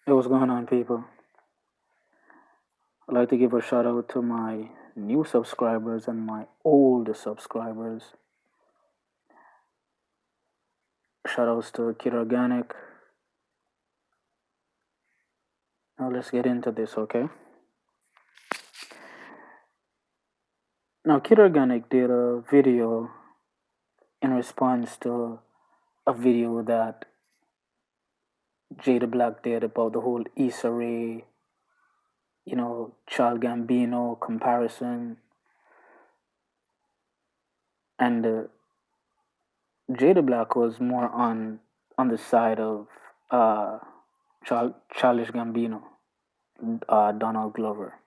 Hey, what's going on, people? I'd like to give a shout out to my new subscribers and my old subscribers. Shout outs to Kid Organic. Now let's get into this, okay? Now, Kid Organic did a video in response to a video that Jada Black did about the whole Issa Rae, Child Gambino comparison. And Jada Black was more on the side of Childish Gambino, Donald Glover.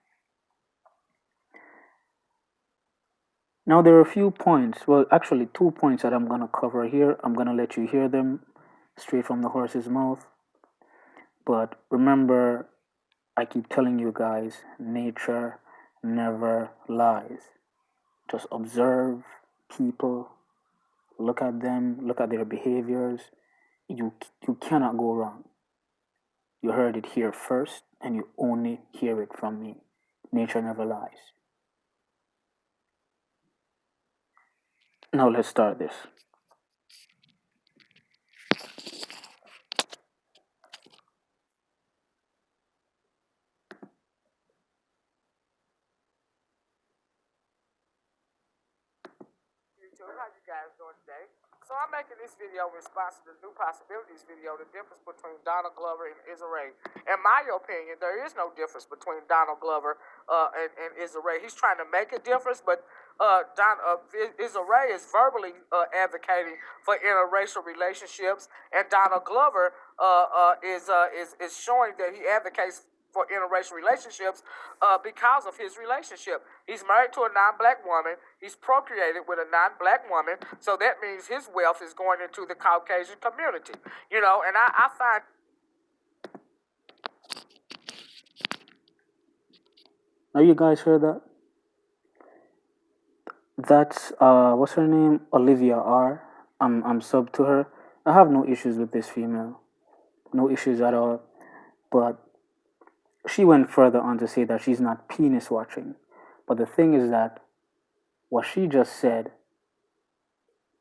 Now, there are a few points, well, actually, 2 points that I'm going to cover here. I'm going to let you hear them straight from the horse's mouth. But remember, I keep telling you guys, nature never lies. Just observe people, look at them, look at their behaviors. You cannot go wrong. You heard it here first, and you only hear it from me. Nature never lies. Now let's start this. How you guys doing today? So I'm making this video in response to the New Possibilities video, the difference between Donald Glover and Issa Rae. In my opinion, there is no difference between Donald Glover and Issa Rae. He's trying to make a difference, but Issa Rae is verbally advocating for interracial relationships, and Donald Glover is showing that he advocates for interracial relationships because of his relationship. He's married to a non-black woman. He's procreated with a non-black woman. So that means his wealth is going into the Caucasian community. And I find... Now you guys heard that? That's what's her name? Olivia R. I'm sub to her. I have no issues with this female. No issues at all. But she went further on to say that she's not penis watching. But the thing is that what she just said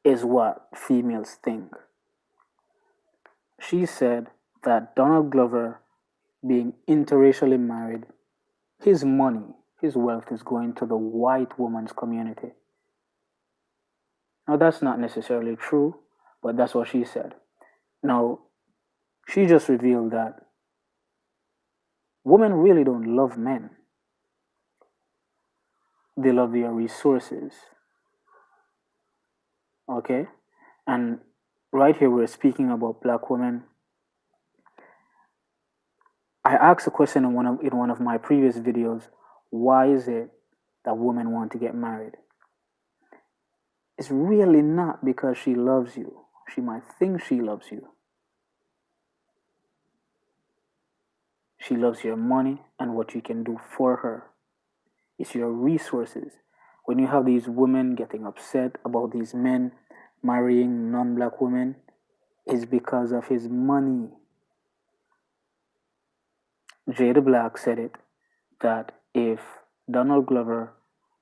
is what females think. She said that Donald Glover being interracially married, his money, his wealth is going to the white woman's community. Now, that's not necessarily true, but that's what she said. Now, she just revealed that women really don't love men. They love their resources. Okay? And right here, we're speaking about black women. I asked a question in one of my previous videos. Why is it that women want to get married? It's really not because she loves you. She might think she loves you. She loves your money and what you can do for her. It's your resources. When you have these women getting upset about these men marrying non-black women, it's because of his money. Jada Black said it, that if Donald Glover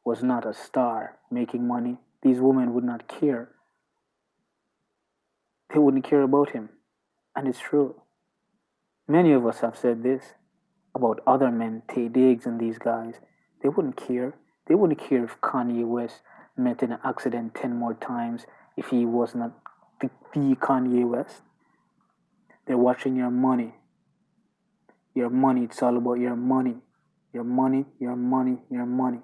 was not a star making money, these women would not care. They wouldn't care about him. And it's true. Many of us have said this about other men, Tay Diggs and these guys. They wouldn't care. They wouldn't care if Kanye West met in an accident 10 more times if he was not the Kanye West. They're watching your money. Your money, it's all about your money. Your money, your money, your money.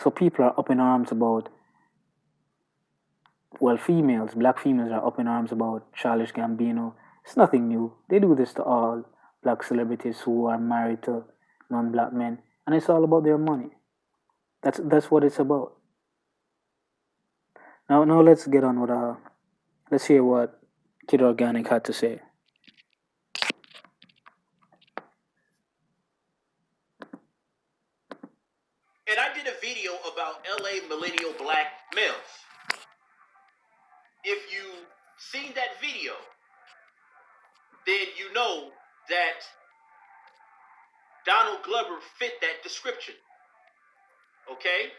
So people are up in arms about, well, females, black females are up in arms about Childish Gambino. It's nothing new. They do this to all black celebrities who are married to non-black men, and it's all about their money. That's what it's about. Now let's get on with let's hear what Kid Organic had to say. And I did a video about LA millennial black males. If you seen that video, then you know that Donald Glover fit that description. Okay?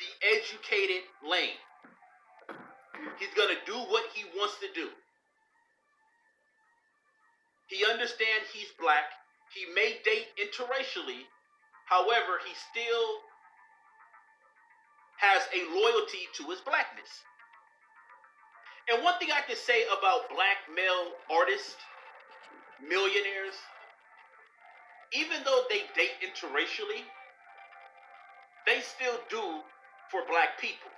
The educated lane. He's going to do what he wants to do. He understands he's black. He may date interracially. However, he still has a loyalty to his blackness. And one thing I can say about black male artists, millionaires, even though they date interracially, they still do for black people.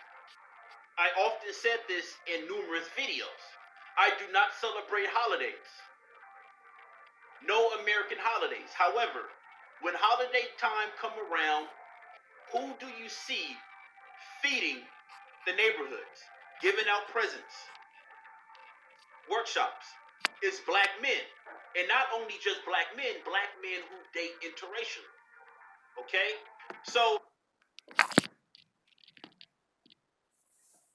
I often said this in numerous videos. I do not celebrate holidays. No American holidays. However, when holiday time come around, who do you see feeding the neighborhoods, giving out presents, workshops? It's black men. And not only just black men who date interracially. Okay? So...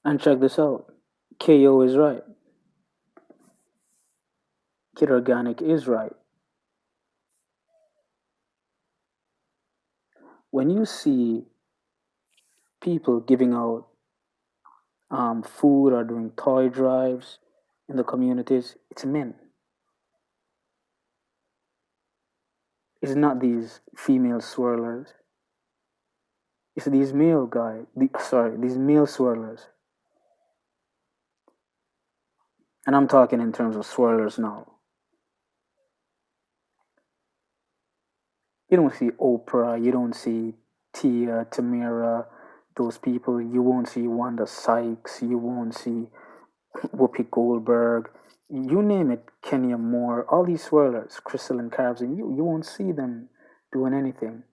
And check this out. KO is right. Kid Organic is right. When you see people giving out food or doing toy drives in the communities, it's men. It's not these female swirlers. It's these male these male swirlers. And I'm talking in terms of swirlers now. You don't see Oprah, you don't see Tia, Tamira, those people. You won't see Wanda Sykes, you won't see Whoopi Goldberg, you name it, Kenya Moore, all these swirlers, Crystal and Carbs, and you won't see them doing anything.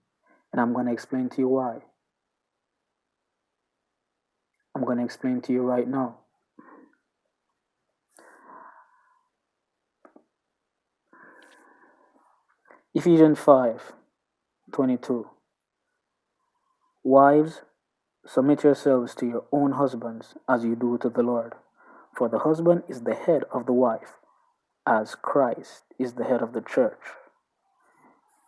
And I'm going to explain to you why. I'm going to explain to you right now. Ephesians 5:22. Wives, submit yourselves to your own husbands as you do to the Lord. For the husband is the head of the wife, as Christ is the head of the church.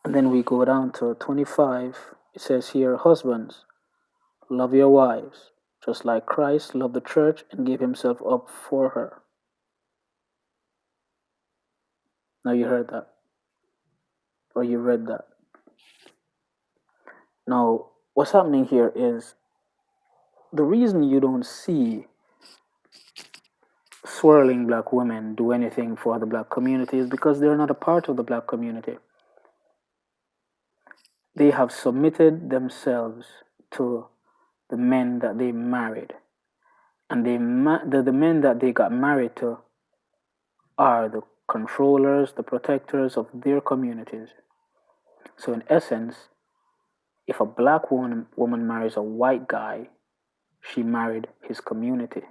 And then we go down to 25. It says here, husbands, love your wives, just like Christ loved the church and gave himself up for her. Now you heard that. Or you read that. Now, what's happening here is the reason you don't see swirling black women do anything for the black community is because they're not a part of the black community. They have submitted themselves to the men that they married. And the men that they got married to are the controllers, the protectors of their communities. So in essence, if a black woman marries a white guy, she married his community.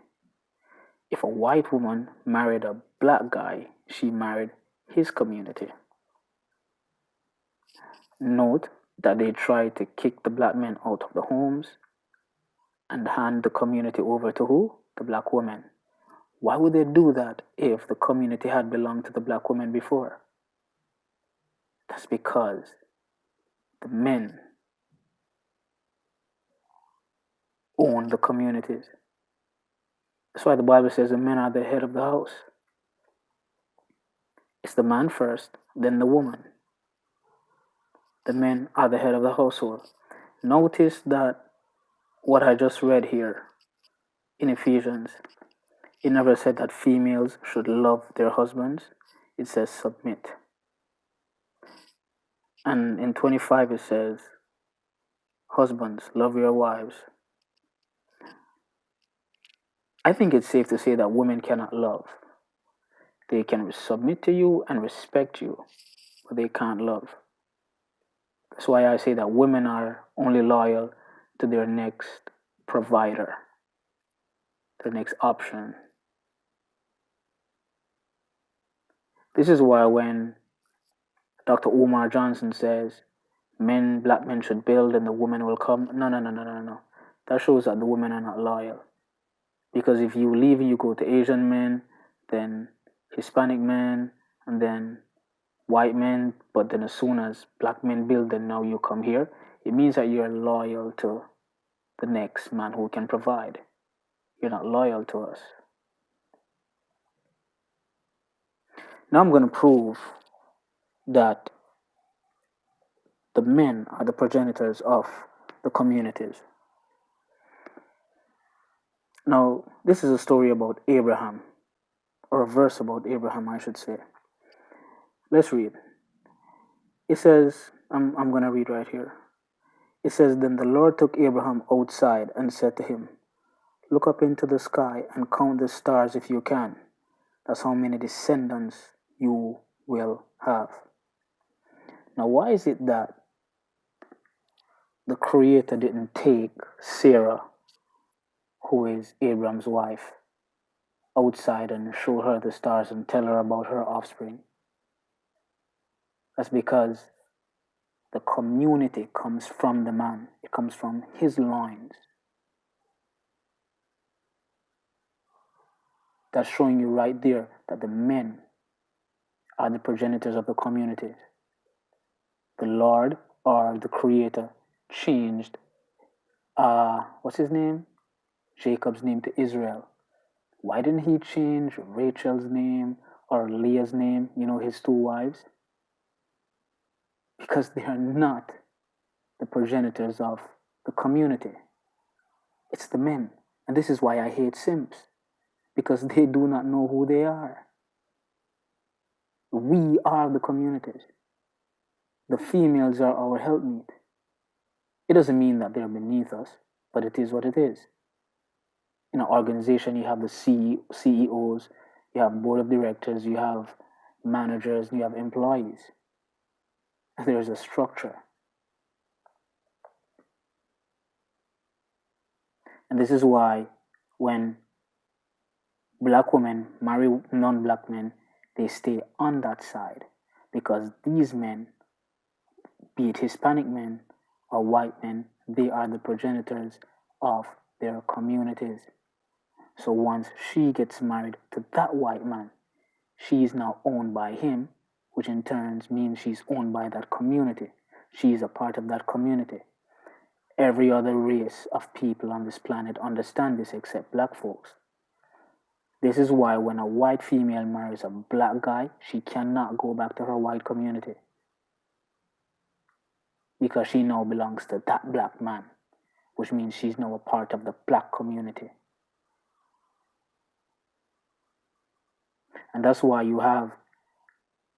If a white woman married a black guy, she married his community. Note that they tried to kick the black men out of the homes and hand the community over to who? The black woman. Why would they do that if the community had belonged to the black woman before? That's because the men own the communities. That's why the Bible says the men are the head of the house. It's the man first, then the woman. The men are the head of the household. Notice that what I just read here in Ephesians, it never said that females should love their husbands. It says submit. And in 25 it says, husbands, love your wives. I think it's safe to say that women cannot love. They can submit to you and respect you, but they can't love. That's why I say that women are only loyal to their next provider, their next option. This is why when Dr. Umar Johnson says black men should build and the women will come, no. That shows that the women are not loyal. Because if you leave and you go to Asian men, then Hispanic men, and then white men. But then as soon as black men build, then now you come here. It means that you're loyal to the next man who can provide. You're not loyal to us. Now I'm going to prove that the men are the progenitors of the communities. Now, this is a story about Abraham, or a verse about Abraham, I should say. Let's read. It says, I'm going to read right here. It says, Then the Lord took Abraham outside and said to him, Look up into the sky and count the stars if you can. That's how many descendants you will have. Now, why is it that the Creator didn't take Sarah, who is Abraham's wife, outside and show her the stars and tell her about her offspring? That's because the community comes from the man. It comes from his loins. That's showing you right there that the men are the progenitors of the communities. The Lord, or the Creator, changed, what's his name? Jacob's name to Israel. Why didn't he change Rachel's name or Leah's name, his two wives? Because they are not the progenitors of the community. It's the men. And this is why I hate simps. Because they do not know who they are. We are the communities. The females are our helpmeet. It doesn't mean that they're beneath us, but it is what it is. In an organization, you have the CEOs, you have board of directors, you have managers, you have employees. There's a structure. And this is why when black women marry non-black men, they stay on that side. Because these men, be it Hispanic men or white men, they are the progenitors of their communities. So once she gets married to that white man, she is now owned by him, which in turn means she's owned by that community. She is a part of that community. Every other race of people on this planet understand this except black folks. This is why when a white female marries a black guy, she cannot go back to her white community. Because she now belongs to that black man, which means she's now a part of the black community. And that's why you have,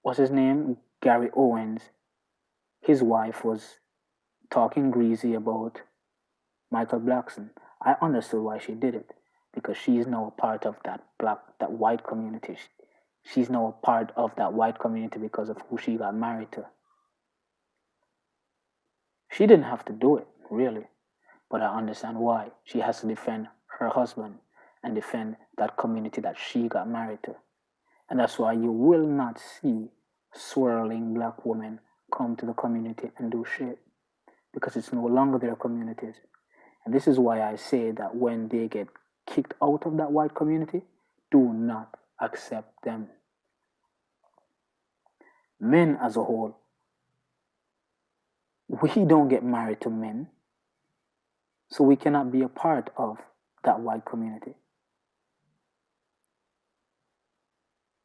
what's his name? Gary Owens. His wife was talking greasy about Michael Blackson. I understood why she did it. Because she's now a part of that white community. She's now a part of that white community because of who she got married to. She didn't have to do it, really. But I understand why. She has to defend her husband and defend that community that she got married to. And that's why you will not see swirling black women come to the community and do shit. Because it's no longer their communities. And this is why I say that when they get kicked out of that white community, do not accept them. Men as a whole, we don't get married to men, so we cannot be a part of that white community.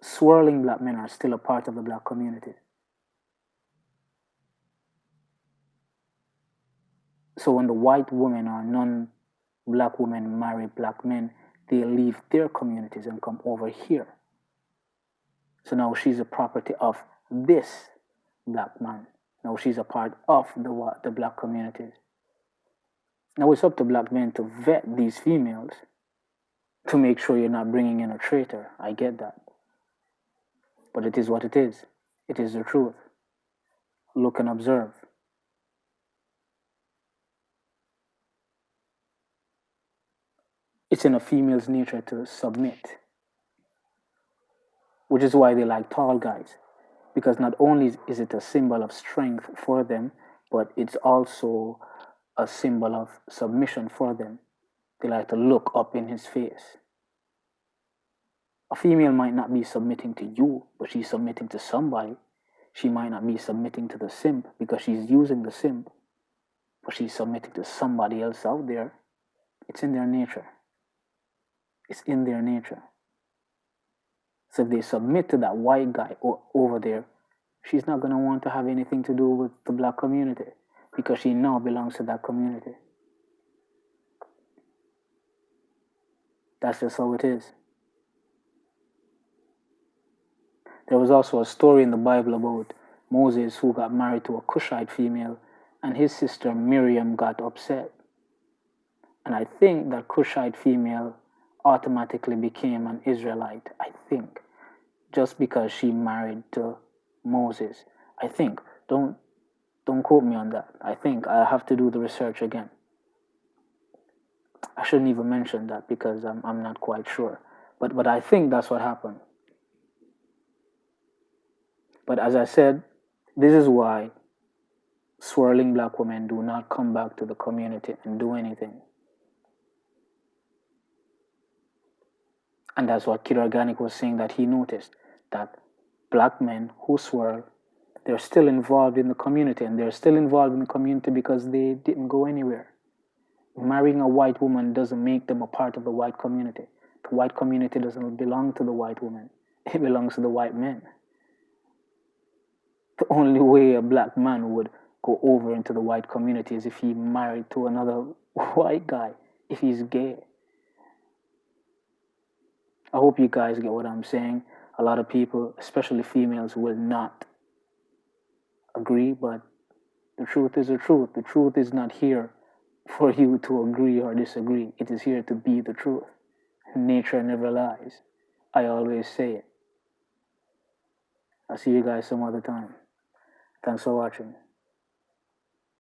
Swirling black men are still a part of the black community. So when the white women or non-black women marry black men, they leave their communities and come over here. So now she's a property of this black man. Now she's a part of the black communities. Now it's up to black men to vet these females to make sure you're not bringing in a traitor. I get that. But it is what it is. It is the truth. Look and observe. It's in a female's nature to submit. Which is why they like tall guys. Because not only is it a symbol of strength for them, but it's also a symbol of submission for them. They like to look up in his face. A female might not be submitting to you, but she's submitting to somebody. She might not be submitting to the simp because she's using the simp, but she's submitting to somebody else out there. It's in their nature. It's in their nature. So if they submit to that white guy over there, she's not going to want to have anything to do with the black community because she now belongs to that community. That's just how it is. There was also a story in the Bible about Moses who got married to a Cushite female, and his sister Miriam got upset. And I think that Cushite female automatically became an Israelite, I think, just because she married to Moses. I think. Don't quote me on that. I think I have to do the research again. I shouldn't even mention that because I'm not quite sure. But I think that's what happened. But as I said, this is why swirling black women do not come back to the community and do anything. And that's what Kid Organic was saying, that he noticed that black men who swirl, they're still involved in the community, and they're still involved in the community because they didn't go anywhere. Marrying a white woman doesn't make them a part of the white community. The white community doesn't belong to the white woman. It belongs to the white men. The only way a black man would go over into the white community is if he married to another white guy, if he's gay. I hope you guys get what I'm saying. A lot of people, especially females, will not agree, but the truth is the truth. The truth is not here for you to agree or disagree. It is here to be the truth. Nature never lies. I always say it. I'll see you guys some other time. Thanks for watching.